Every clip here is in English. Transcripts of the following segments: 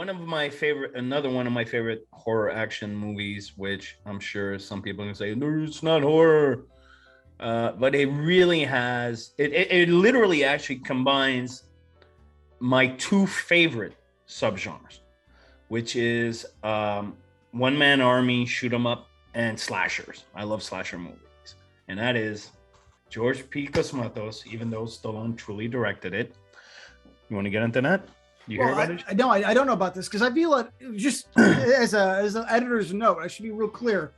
another one of my favorite horror action movies, which I'm sure some people are gonna say, no, it's not horror. But it really has, it literally actually combines my two favorite subgenres, which is one-man army, shoot 'em up, and slashers. I love slasher movies. And that is George P. Cosmatos, even though Stallone truly directed it. You want to get into that? You hear about it? No, I don't know about this because I feel like just as an editor's note, I should be real clear.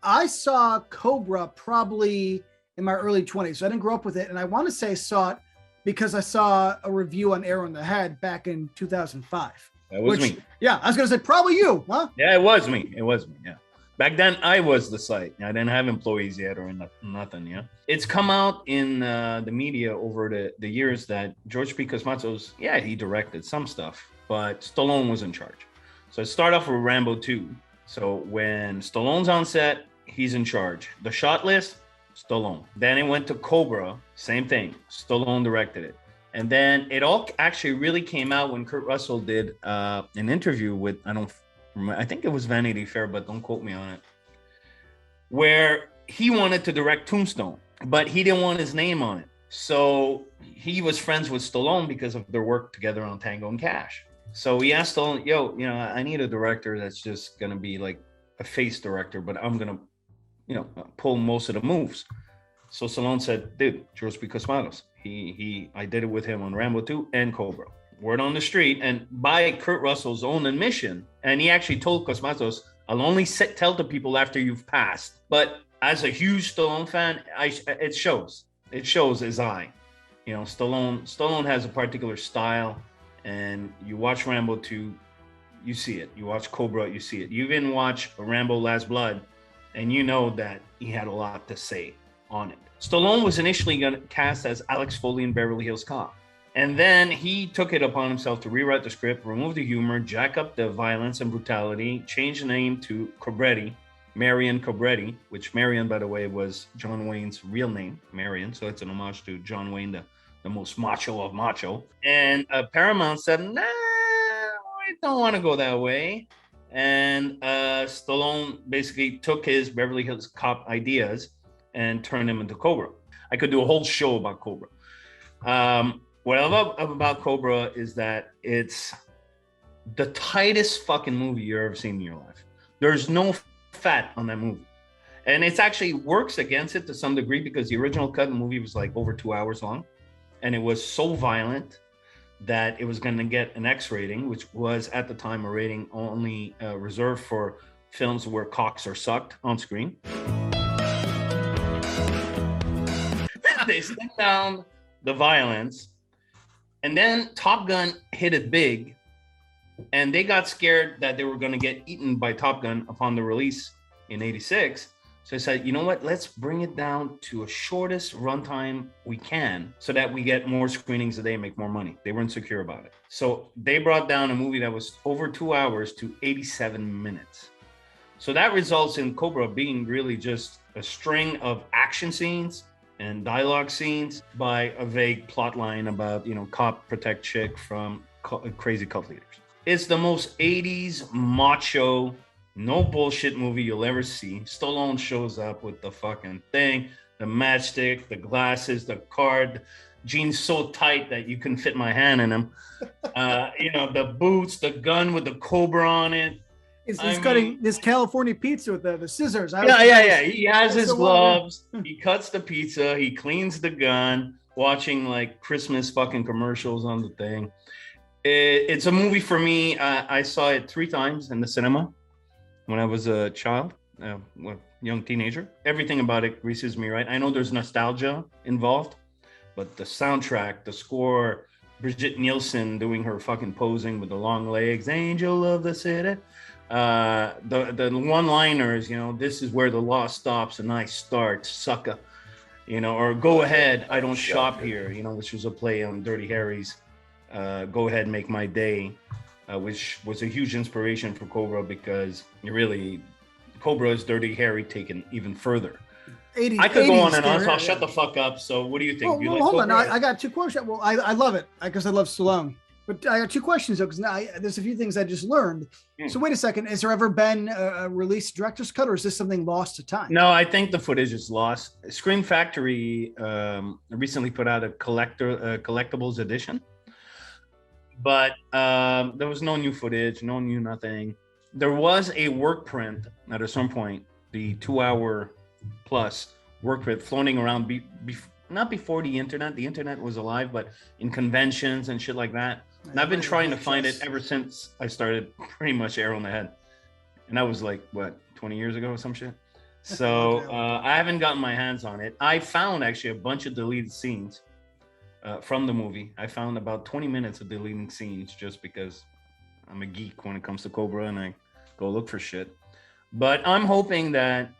I saw Cobra probably in my early 20s. So I didn't grow up with it. And I want to say I saw it because I saw a review on Arrow and the Head back in 2005. That was me. Yeah, I was going to say probably you, huh? Yeah, it was me. Yeah. Back then, I was the site. I didn't have employees yet or nothing, yeah. It's come out in the media over the years that George P. Cosmatos, yeah, he directed some stuff, but Stallone was in charge. So it started off with Rambo 2. So when Stallone's on set, he's in charge. The shot list, Stallone. Then it went to Cobra, same thing. Stallone directed it. And then it all actually really came out when Kurt Russell did an interview with, I think it was Vanity Fair, but don't quote me on it, where he wanted to direct Tombstone, but he didn't want his name on it. So he was friends with Stallone because of their work together on Tango and Cash. So he asked Stallone, I need a director that's just going to be like a face director, but I'm going to, pull most of the moves. So Stallone said, dude, George P. Cosmatos. I did it with him on Rambo 2 and Cobra. Word on the street, and by Kurt Russell's own admission, and he actually told Cosmatos, I'll only tell the people after you've passed. But as a huge Stallone fan, it shows his eye. Stallone has a particular style, and you watch Rambo 2, you see it. You watch Cobra, you see it. You even watch Rambo Last Blood, and you know that he had a lot to say on it. Stallone was initially going to cast as Alex Foley in Beverly Hills Cop. And then he took it upon himself to rewrite the script, remove the humor, jack up the violence and brutality, change the name to Cobretti, Marion Cobretti, which Marion, by the way, was John Wayne's real name, Marion. So it's an homage to John Wayne, the most macho of macho. And Paramount said, nah, I don't want to go that way. And Stallone basically took his Beverly Hills Cop ideas and turned them into Cobra. I could do a whole show about Cobra. What I love about Cobra is that it's the tightest fucking movie you've ever seen in your life. There's no fat on that movie. And it actually works against it to some degree because the original cut of the movie was like over 2 hours long. And it was so violent that it was going to get an X rating, which was at the time a rating only reserved for films where cocks are sucked on screen. They slimmed down the violence. And then Top Gun hit it big, and they got scared that they were going to get eaten by Top Gun upon the release in '86. So I said, you know what? Let's bring it down to a shortest runtime we can so that we get more screenings a day and make more money. They were insecure about it. So they brought down a movie that was over 2 hours to 87 minutes. So that results in Cobra being really just a string of action scenes and dialogue scenes by a vague plot line about, cop protect chick from crazy cult leaders. It's the most 80s macho, no bullshit movie you'll ever see. Stallone shows up with the fucking thing, the matchstick, the glasses, the card, jeans so tight that you couldn't fit my hand in them. The boots, the gun with the Cobra on it. He's cutting this California pizza with the scissors. Yeah. He has his gloves. He cuts the pizza. He cleans the gun. Watching like Christmas fucking commercials on the thing. It's a movie for me. I saw it 3 times in the cinema when I was a child, young teenager. Everything about it greases me right. I know there's nostalgia involved, but the soundtrack, the score, Brigitte Nielsen doing her fucking posing with the long legs, Angel of the City. The one-liners, this is where the law stops and I start, sucker, or go ahead, I don't shop here, which was a play on Dirty Harry's Go Ahead, Make My Day, which was a huge inspiration for Cobra because Cobra is Dirty Harry taken even further. 80s, I could go on and on, so I'll shut the fuck up. So what do you think? Hold on, I got 2 questions. Well, I love it because I love Stallone. But I got two questions though, because now there's a few things I just learned. So wait a second, has there ever been a released director's cut, or is this something lost to time? No, I think the footage is lost. Scream Factory recently put out a collectibles edition, but there was no new footage, no new nothing. There was a work print at some point, the 2-hour plus work print floating around, not before the internet. The internet was alive, but in conventions and shit like that. And I've been trying to find it ever since I started pretty much Arrow in the Head. And that was like, what, 20 years ago or some shit? So I haven't gotten my hands on it. I found actually a bunch of deleted scenes from the movie. I found about 20 minutes of deleting scenes just because I'm a geek when it comes to Cobra and I go look for shit. But I'm hoping that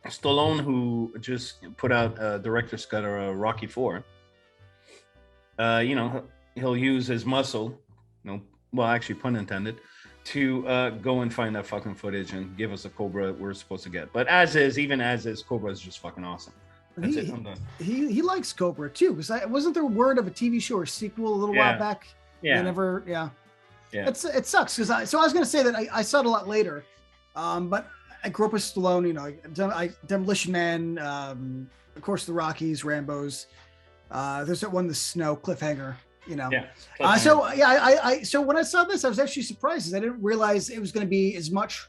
Stallone, who just put out a director's cut or a Rocky IV, he'll use his muscle, well, actually, pun intended, to go and find that fucking footage and give us a Cobra we're supposed to get. But even as is, Cobra is just fucking awesome. That's it. I'm done. He likes Cobra too, because wasn't there word of a TV show or sequel a little while back? Yeah. It sucks because I was going to say that I saw it a lot later, but I grew up with Stallone. Demolition Man, of course, the Rockies, Rambos. There's that one, the Snow cliffhanger. So when I saw this, I was actually surprised because I didn't realize it was going to be as much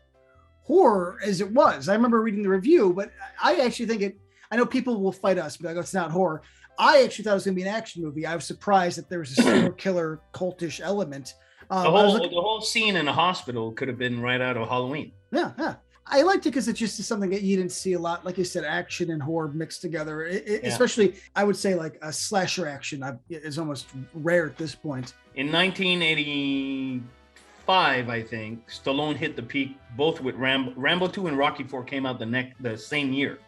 horror as it was. I remember reading the review, but I actually think I know people will fight us, but it's not horror. I actually thought it was going to be an action movie. I was surprised that there was a serial killer cultish element. The whole scene in the hospital could have been right out of Halloween. Yeah. I liked it because it just is something that you didn't see a lot. Like you said, action and horror mixed together. Especially, I would say, like a slasher action is almost rare at this point. In 1985, I think, Stallone hit the peak both with Rambo 2 and Rocky 4 came out the same year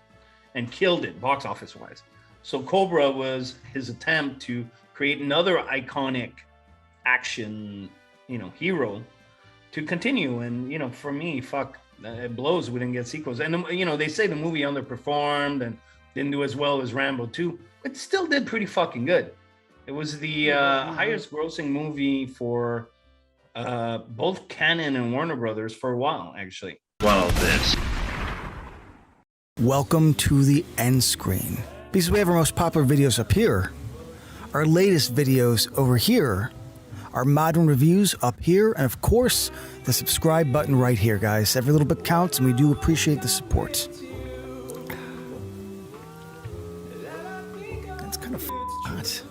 and killed it box office wise. So Cobra was his attempt to create another iconic action, hero to continue. And, for me, it blows we didn't get sequels. And, they say the movie underperformed and didn't do as well as Rambo 2. It still did pretty fucking good. It was the highest grossing movie for both Canon and Warner Brothers for a while, actually. Follow this. Welcome to the end screen. Because we have our most popular videos up here, our latest videos over here, our modern reviews up here, and of course, the subscribe button right here, guys. Every little bit counts, and we do appreciate the support. That's kind of hot.